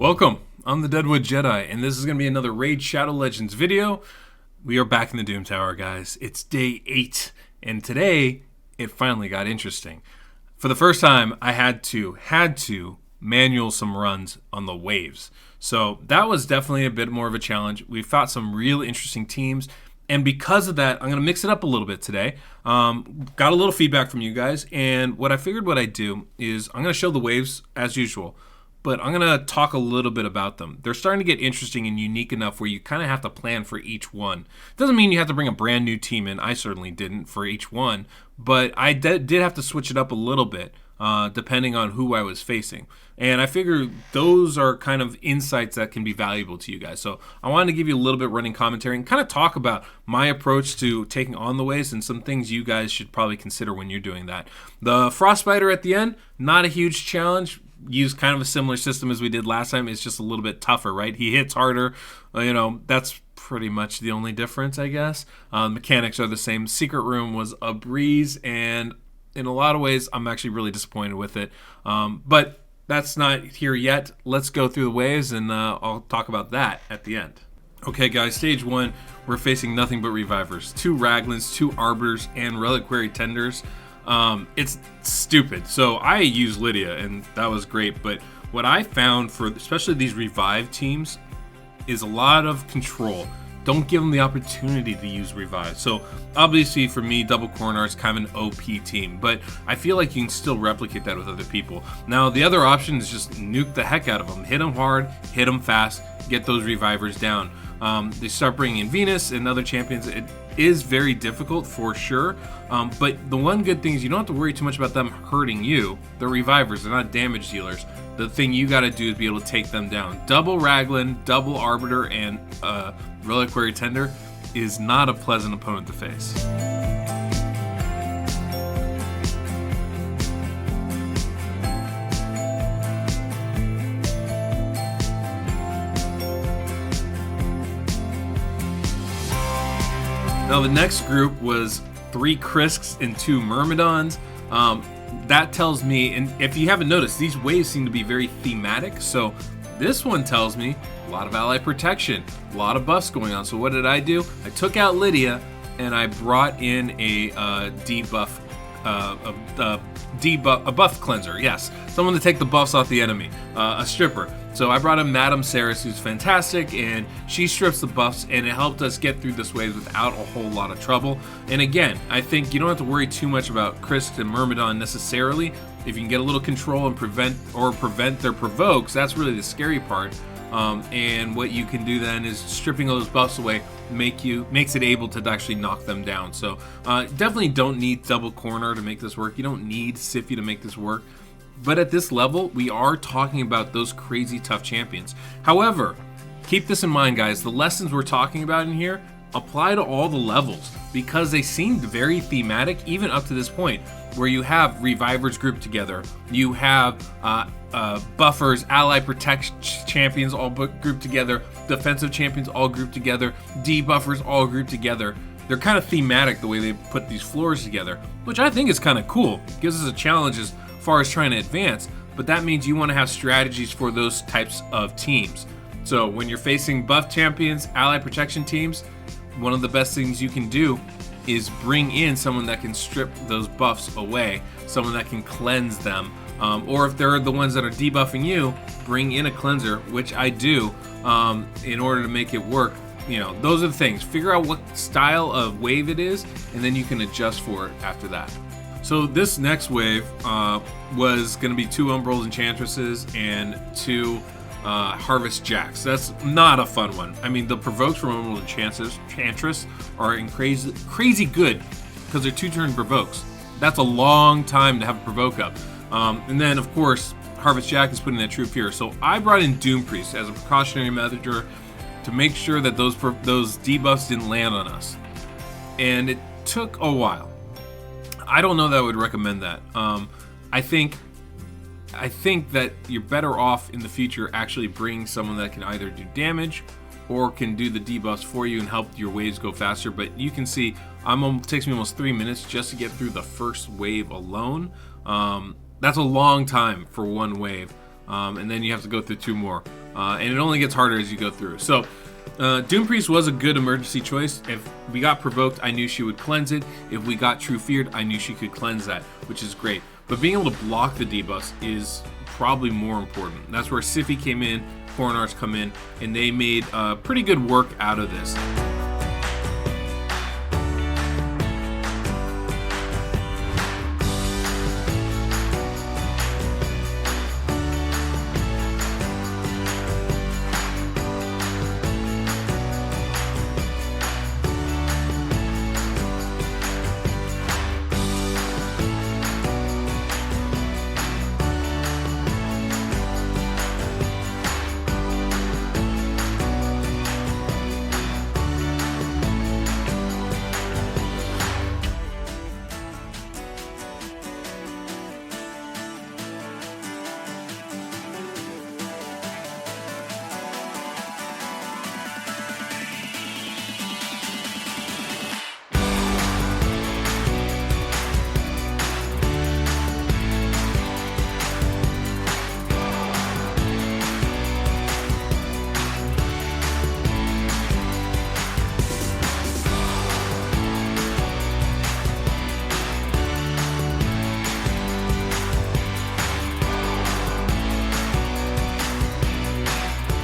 Welcome, I'm the Deadwood Jedi, and this is going to be another Raid Shadow Legends video. We are back in the Doom Tower, guys. It's day 8, and today, it finally got interesting. For the first time, I had to manual some runs on the waves. So that was definitely a bit more of a challenge. We fought some real interesting teams, and because of that, I'm going to mix it up a little bit today. Got a little feedback from you guys, and what I'd do is I'm going to show the waves as usual, but I'm going to talk a little bit about them. They're starting to get interesting and unique enough where you kind of have to plan for each one. Doesn't mean you have to bring a brand new team in. I certainly didn't for each one, but I did have to switch it up a little bit depending on who I was facing. And I figure those are kind of insights that can be valuable to you guys. So I wanted to give you a little bit running commentary and kind of talk about my approach to taking on the waves and some things you guys should probably consider when you're doing that. The Frostbiter at the end, not a huge challenge. Use kind of a similar system as we did last time. It's just a little bit tougher, right? He hits harder. That's pretty much the only difference, I guess. Mechanics are the same. Secret Room was a breeze, and in a lot of ways, I'm actually really disappointed with it. But that's not here yet. Let's go through the waves, and I'll talk about that at the end. Okay, guys, stage 1, we're facing nothing but Revivers. 2 Raglins, 2 Arbiters, and Reliquary Tenders. It's stupid. So I used Lydia, and that was great. But what I found for especially these revive teams is a lot of control. Don't give them the opportunity to use revive. So obviously for me, Double Coronar is kind of an OP team, but I feel like you can still replicate that with other people. Now the other option is just nuke the heck out of them. Hit them hard, hit them fast, get those revivers down. They start bringing in Venus and other champions. It is very difficult for sure, but the one good thing is you don't have to worry too much about them hurting you. They're revivers, they're not damage dealers. The thing you got to do is be able to take them down. Double Raglin, double Arbiter, and Reliquary Tender is not a pleasant opponent to face. Now the next group was 3 Krisks and 2 Myrmidons. That tells me, and if you haven't noticed, these waves seem to be very thematic. So this one tells me a lot of ally protection, a lot of buffs going on. So what did I do? I took out Lydia and I brought in a debuff, a buff cleanser. Yes, someone to take the buffs off the enemy, a stripper. So I brought in Madame Saris, who's fantastic, and she strips the buffs, and it helped us get through this wave without a whole lot of trouble. And again, I think you don't have to worry too much about Krisk and Myrmidon necessarily. If you can get a little control and prevent their provokes, that's really the scary part. And what you can do then is stripping those buffs away makes it able to actually knock them down. So definitely don't need Double Coronar to make this work. You don't need Sify to make this work. But at this level, we are talking about those crazy tough champions. However, keep this in mind, guys. The lessons we're talking about in here apply to all the levels because they seemed very thematic, even up to this point, where you have Revivers grouped together. You have buffers, ally protection champions all grouped together, defensive champions all grouped together, debuffers all grouped together. They're kind of thematic the way they put these floors together, which I think is kind of cool. It gives us a challenge as far as trying to advance, but that means you want to have strategies for those types of teams. So when you're facing buff champions, ally protection teams, one of the best things you can do is bring in someone that can strip those buffs away, someone that can cleanse them, or if they're the ones that are debuffing you, bring in a cleanser, which I do in order to make it work. Those are the things. Figure out what style of wave it is, and then you can adjust for it after that. So this next wave was going to be 2 Umbral Enchantresses and 2 Harvest Jacks. That's not a fun one. I mean, the provokes from Umbral Enchantress are crazy good because they're 2-turn provokes. That's a long time to have a provoke up. And then, of course, Harvest Jack is putting that true fear. So I brought in Doom Priest as a precautionary measure to make sure that those debuffs didn't land on us. And it took a while. I don't know that I would recommend that. I think that you're better off in the future actually bringing someone that can either do damage or can do the debuffs for you and help your waves go faster. But you can see it takes me almost 3 minutes just to get through the first wave alone. That's a long time for one wave. and then you have to go through 2 more, and it only gets harder as you go through. So Doom Priest was a good emergency choice. If we got provoked, I knew she would cleanse it. If we got True Feared, I knew she could cleanse that, which is great. But being able to block the debuffs is probably more important. That's where Sify came in, Coronars come in, and they made pretty good work out of this.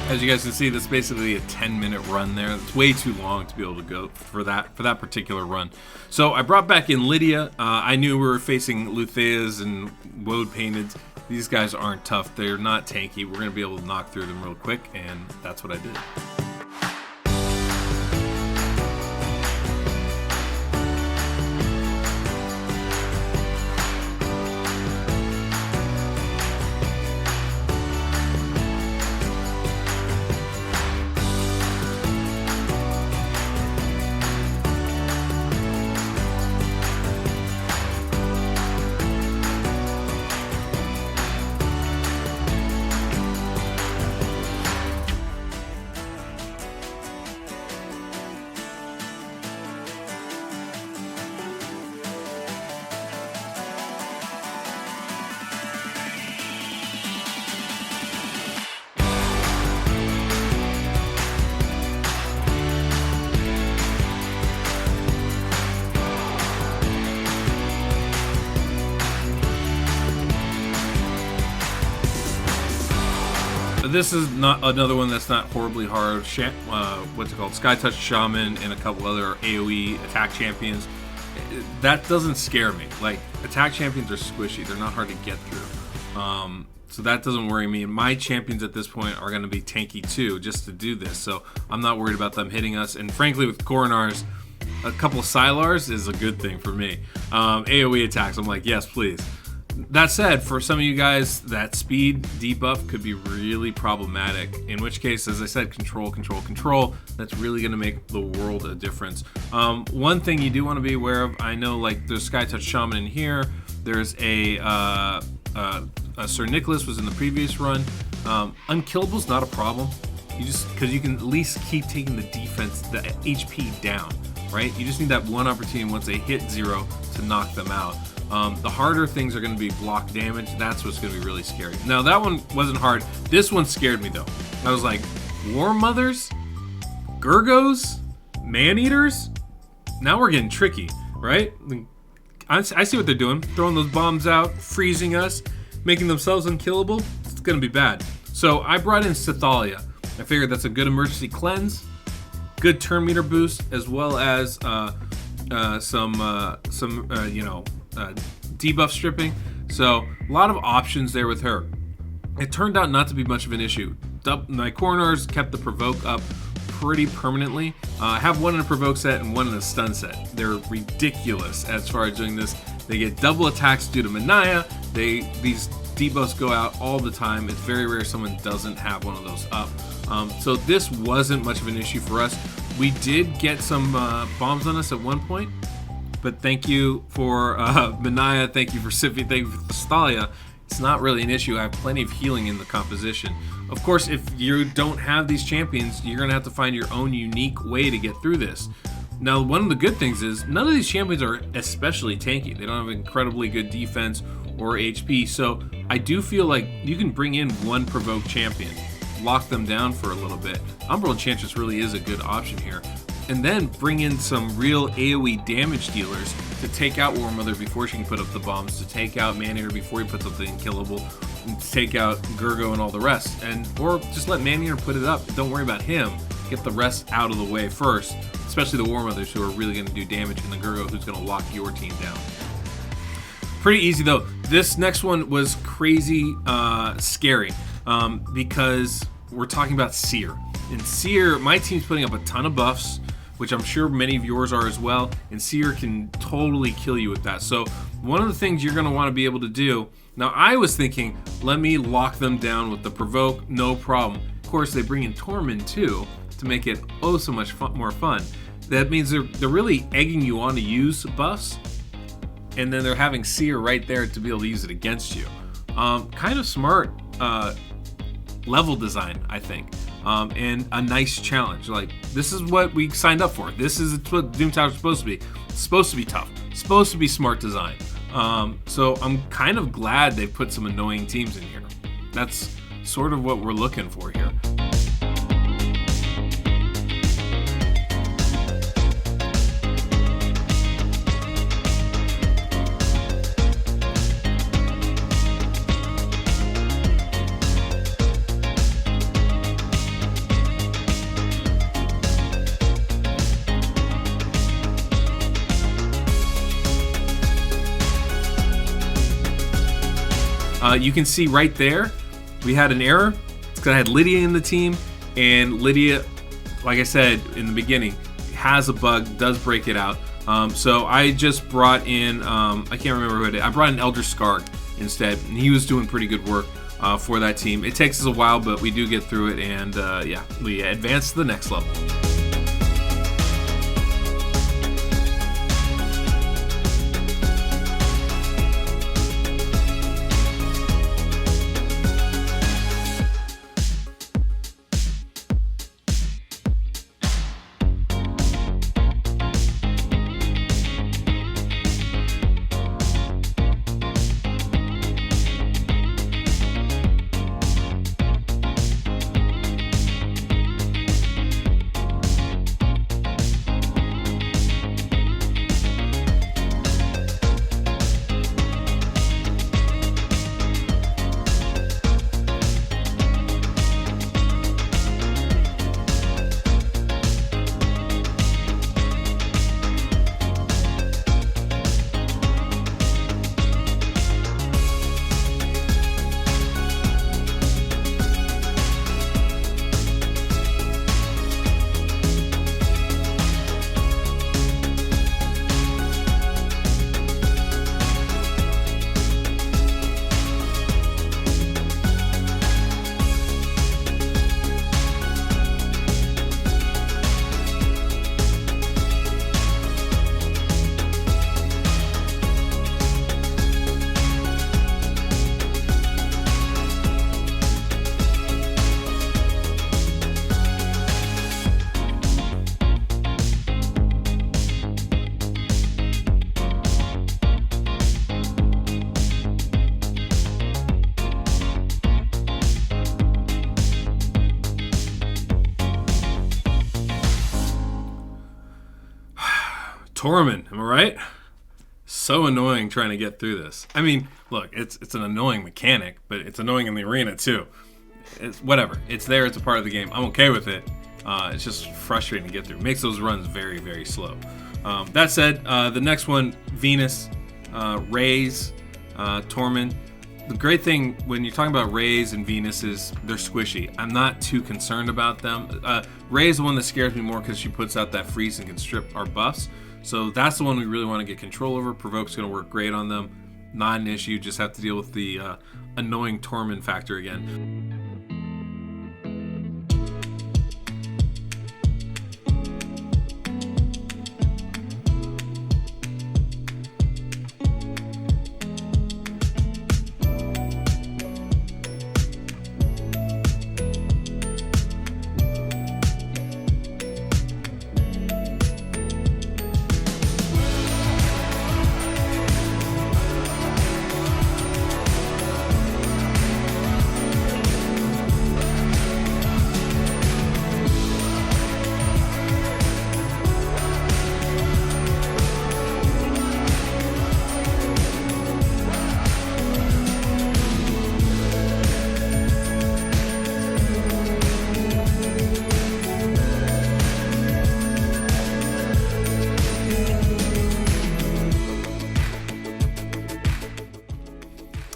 As you guys can see, that's basically a 10-minute run there. It's way too long to be able to go for that particular run. So I brought back in Lydia. I knew we were facing Lutheas and Woad Painted. These guys aren't tough. They're not tanky. We're going to be able to knock through them real quick, and that's what I did. This is not another one that's not horribly hard. What's it called? Sky Touch Shaman and a couple other AoE attack champions. That doesn't scare me. Like, attack champions are squishy. They're not hard to get through. So that doesn't worry me. My champions at this point are going to be tanky too, just to do this. So I'm not worried about them hitting us. And frankly, with Coronars, a couple of Silars is a good thing for me. AoE attacks, I'm like, yes, please. That said, for some of you guys, that speed debuff could be really problematic, in which case, as I said, control. That's really going to make the world a difference. One thing you do want to be aware of, I know like there's Sky Touch Shaman in here, there's a Sir Nicholas was in the previous run. Unkillable's not a problem, because you can at least keep taking the defense, the HP down, right? You just need that one opportunity once they hit 0 to knock them out. The harder things are going to be block damage. That's what's going to be really scary. Now, that one wasn't hard. This one scared me, though. I was like, Worm Mothers? Gurgos? Man-Eaters? Now we're getting tricky, right? I see what they're doing. Throwing those bombs out, freezing us, making themselves unkillable. It's going to be bad. So I brought in Cythalia. I figured that's a good emergency cleanse, good turn meter boost, as well as some debuff stripping. So a lot of options there with her. It turned out not to be much of an issue. My Coronars kept the provoke up pretty permanently. I have one in a provoke set and one in a stun set. They're ridiculous as far as doing this. They get double attacks due to Manaya. These debuffs go out all the time. It's very rare someone doesn't have one of those up. So this wasn't much of an issue for us. We did get some bombs on us at one point, but thank you for Manaya, thank you for Sify, thank you for Thalia. It's not really an issue. I have plenty of healing in the composition. Of course, if you don't have these champions, you're going to have to find your own unique way to get through this. Now, one of the good things is none of these champions are especially tanky. They don't have incredibly good defense or HP. So I do feel like you can bring in one Provoke champion, lock them down for a little bit. Umbral Enchantress really is a good option here. And then bring in some real AoE damage dealers to take out War Mother before she can put up the bombs, to take out Man-Eater before he puts up the Unkillable, and to take out Gurgo and all the rest. Or just let Man-Eater put it up. Don't worry about him. Get the rest out of the way first, especially the War Mothers who are really going to do damage, and the Gurgo who's going to lock your team down. Pretty easy though. This next one was crazy scary because we're talking about Seer. And Seer, my team's putting up a ton of buffs, which I'm sure many of yours are as well, and Seer can totally kill you with that. So one of the things you're going to want to be able to do, now I was thinking, let me lock them down with the Provoke, no problem. Of course, they bring in Tormund too to make it oh so much more fun. That means they're really egging you on to use buffs, and then they're having Seer right there to be able to use it against you. Kind of smart level design, I think. And a nice challenge. Like, this is what we signed up for. This is what Doom Tower is supposed to be. It's supposed to be tough. It's supposed to be smart design. So I'm kind of glad they put some annoying teams in here. That's sort of what we're looking for here. You can see right there, we had an error. It's because I had Lydia in the team, and Lydia, like I said in the beginning, has a bug, does break it out. So I just brought in, I can't remember who it is. I brought in Elder Scarred instead, and he was doing pretty good work for that team. It takes us a while, but we do get through it, and yeah, we advance to the next level. Tormund, am I right? So annoying trying to get through this. I mean, look, it's an annoying mechanic, but it's annoying in the arena too. It's whatever. It's there. It's a part of the game. I'm okay with it. It's just frustrating to get through. Makes those runs very, very slow. That said, the next one, Venus, Rays, Tormund. The great thing when you're talking about Rays and Venus is they're squishy. I'm not too concerned about them. Ray is the one that scares me more because she puts out that freeze and can strip our buffs. So that's the one we really want to get control over. Provoke's going to work great on them. Not an issue. Just have to deal with the annoying Tormund factor again.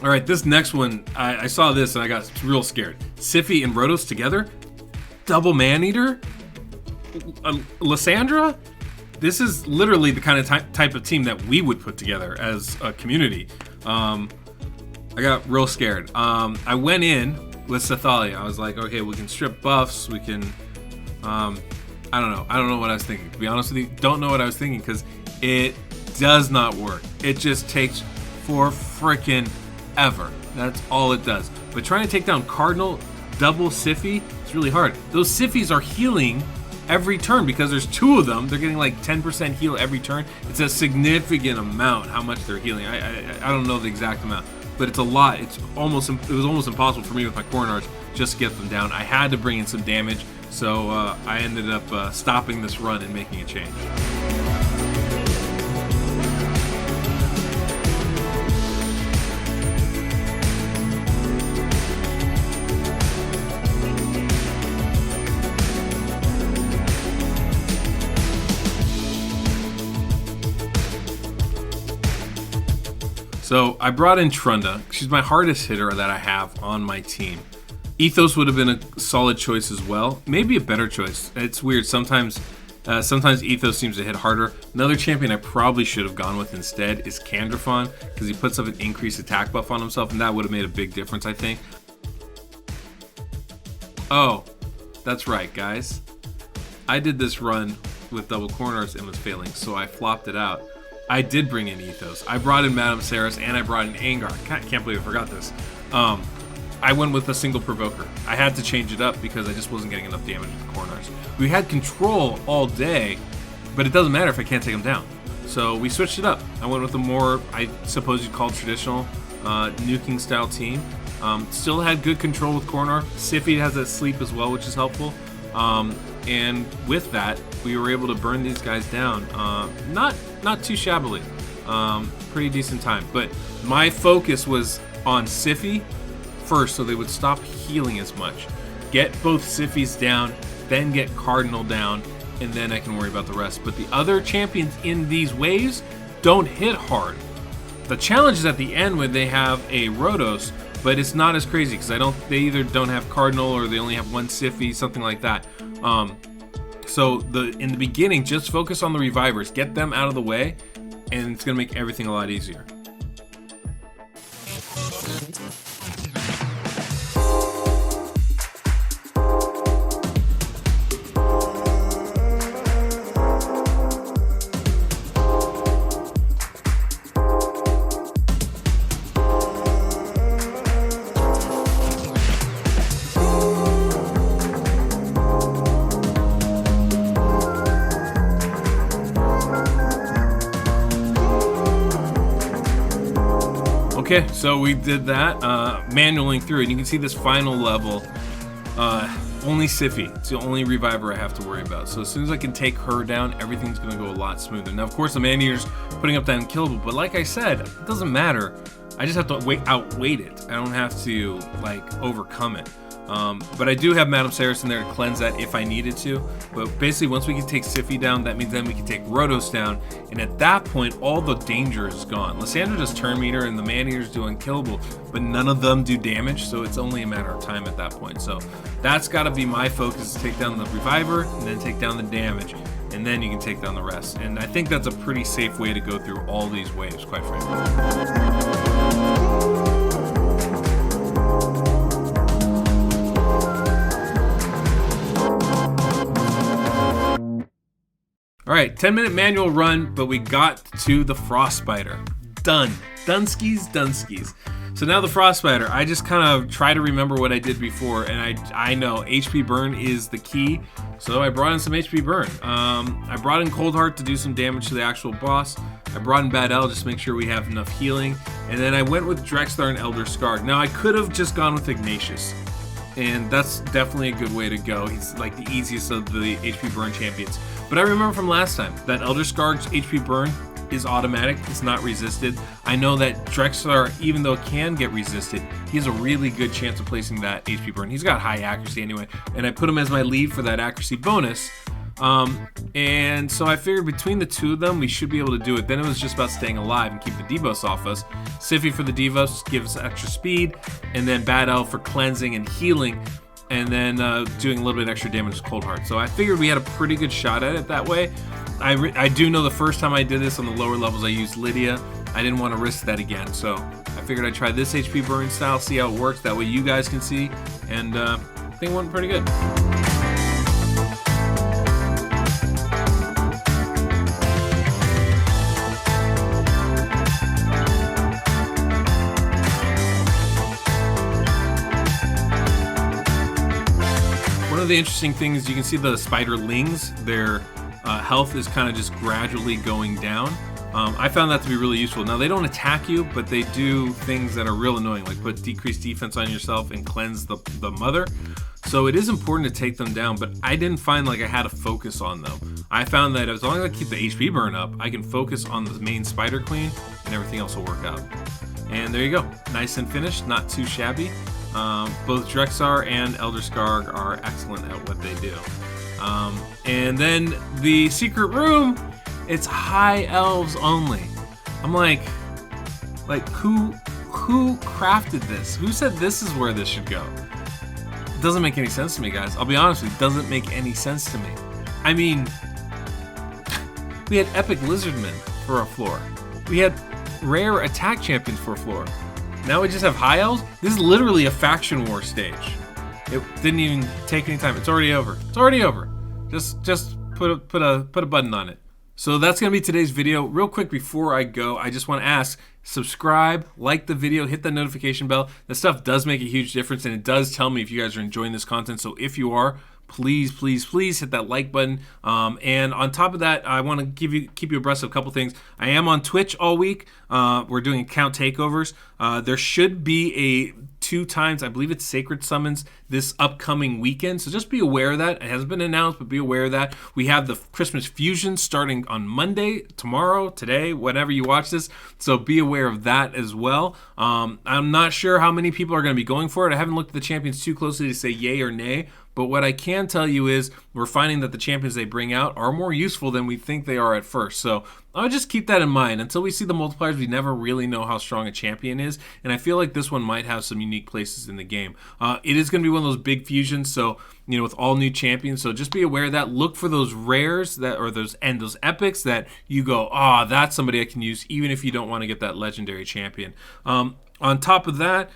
All right, this next one, I saw this and I got real scared. Siphi and Rotos together? Double Maneater? Lysandra? This is literally the kind of type of team that we would put together as a community. I got real scared. I went in with Sethalia. I was like, okay, we can strip buffs. We can... I don't know. I don't know what I was thinking. To be honest with you, don't know what I was thinking because it does not work. It just takes for freaking ever. That's all it does. But trying to take down Cardinal, double Siphi, it's really hard. Those Siphis are healing every turn because there's two of them. They're getting like 10% heal every turn. It's a significant amount how much they're healing. I don't know the exact amount, but it's a lot. It was almost impossible for me with my Cornards just to get them down. I had to bring in some damage, so I ended up stopping this run and making a change. So I brought in Trunda. She's my hardest hitter that I have on my team. Ethos would have been a solid choice as well. Maybe a better choice. It's weird. Sometimes Ethos seems to hit harder. Another champion I probably should have gone with instead is Candrafon because he puts up an increased attack buff on himself, and that would have made a big difference, I think. Oh, that's right, guys. I did this run with double corners and was failing, so I flopped it out. I did bring in Ethos. I brought in Madame Ceres and I brought in Angar. Can't believe I forgot this. I went with a single provoker. I had to change it up because I just wasn't getting enough damage with the corners. We had control all day, but it doesn't matter if I can't take them down. So we switched it up. I went with a more, I suppose you'd call traditional nuking style team. Still had good control with Corner. Siphi has that sleep as well, which is helpful. And with that, we were able to burn these guys down. Not too shabbily. Pretty decent time. But my focus was on Siphi first, so they would stop healing as much. Get both Siphis down, then get Cardinal down, and then I can worry about the rest. But the other champions in these waves don't hit hard. The challenge is at the end when they have a Rotos, but it's not as crazy because they either don't have Cardinal or they only have one Siphi, something like that. So in the beginning, just focus on the revivers, get them out of the way, and it's gonna make everything a lot easier. Okay, so we did that, manualing through, and you can see this final level, only Siphi. It's the only reviver I have to worry about. So as soon as I can take her down, everything's going to go a lot smoother. Now, of course, the Maneater's putting up that unkillable, but like I said, it doesn't matter. I just have to outweight it. I don't have to, overcome it. But I do have Madame Ceres in there to cleanse that if I needed to. But basically, once we can take Siphi down, that means then we can take Rotos down. And at that point, all the danger is gone. Lysandra does turn meter and the Maneaters do unkillable, but none of them do damage, so it's only a matter of time at that point. So that's got to be my focus, to take down the Reviver and then take down the damage. And then you can take down the rest. And I think that's a pretty safe way to go through all these waves, quite frankly. All right, 10-minute manual run, but we got to the Frostbiter. Done. Dunskies. So now the Frostbiter, I just kind of try to remember what I did before, and I know HP burn is the key, so I brought in some HP burn. I brought in Cold Heart to do some damage to the actual boss. I brought in Bad L just to make sure we have enough healing, and then I went with Drexler and Elder Scar. Now I could have just gone with Ignatius, and that's definitely a good way to go. He's like the easiest of the HP burn champions. But I remember from last time that Elder Scar's HP burn is automatic, it's not resisted. I know that Drexler, even though it can get resisted, he has a really good chance of placing that HP burn. He's got high accuracy anyway, and I put him as my lead for that accuracy bonus. And so I figured between the two of them, we should be able to do it. Then it was just about staying alive and keep the debuffs off us. Sify for the debuffs gives us extra speed, and then Bad Elf for cleansing and healing, and then doing a little bit extra damage with Cold Heart. So I figured we had a pretty good shot at it that way. I do know the first time I did this on the lower levels, I used Lydia. I didn't want to risk that again, so I figured I'd try this HP burn style, see how it works. That way you guys can see, and I think it went pretty good. One of the interesting things, you can see the spiderlings, their health is kind of just gradually going down. I found that to be really useful. Now, they don't attack you, but they do things that are real annoying, like put decreased defense on yourself and cleanse the mother. So it is important to take them down, but I didn't find like I had to focus on them. I found that as long as I keep the HP burn up, I can focus on the main Spider Queen, and everything else will work out. And there you go. Nice and finished, not too shabby. Both Drexar and Elder Skarg are excellent at what they do. And then the secret room, it's high elves only. I'm like who crafted this? Who said this is where this should go? It doesn't make any sense to me, guys. I'll be honest with you, it doesn't make any sense to me. I mean, we had epic lizardmen for a floor. We had rare attack champions for a floor. Now we just have high elves? This is literally a faction war stage. It didn't even take any time. It's already over. It's already over. Just put a button on it. So that's going to be today's video. Real quick before I go, I just want to ask, subscribe, like the video, hit that notification bell. That stuff does make a huge difference, and it does tell me if you guys are enjoying this content. So if you are, please, please, please hit that like button. And on top of that, I want to keep you abreast of a couple things. I am on Twitch all week. We're doing account takeovers. There should be a 2 times, I believe it's Sacred Summons this upcoming weekend. So just be aware of that. It hasn't been announced, but be aware of that. We have the Christmas Fusion starting on Monday, tomorrow, today, whenever you watch this. So be aware of that as well. I'm not sure how many people are going to be going for it. I haven't looked at the champions too closely to say yay or nay. But what I can tell you is we're finding that the champions they bring out are more useful than we think they are at first. So I'll just keep that in mind. Until we see the multipliers, we never really know how strong a champion is. And I feel like this one might have some unique places in the game. It is going to be one of those big fusions, so with all new champions. So just be aware of that. Look for those rares those epics that you go, that's somebody I can use, even if you don't want to get that legendary champion. On top of that,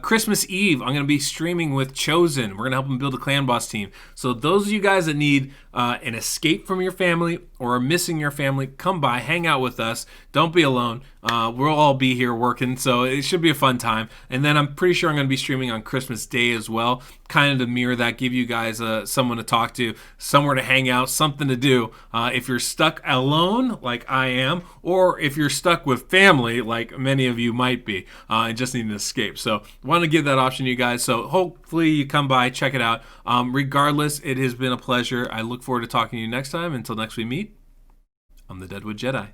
Christmas Eve, I'm going to be streaming with Chosen. We're going to help them build a clan boss team. So those of you guys that need an escape from your family or are missing your family, come by, hang out with us. Don't be alone. We'll all be here working, so it should be a fun time. And then I'm pretty sure I'm going to be streaming on Christmas Day as well, kind of to mirror that, give you guys someone to talk to, somewhere to hang out, something to do. If you're stuck alone, like I am, or if you're stuck with family, like many of you might be, and just need an escape. So want to give that option to you guys. So hopefully you come by, check it out. Regardless, it has been a pleasure. I look forward to talking to you next time. Until next we meet, I'm the Deadwood Jedi.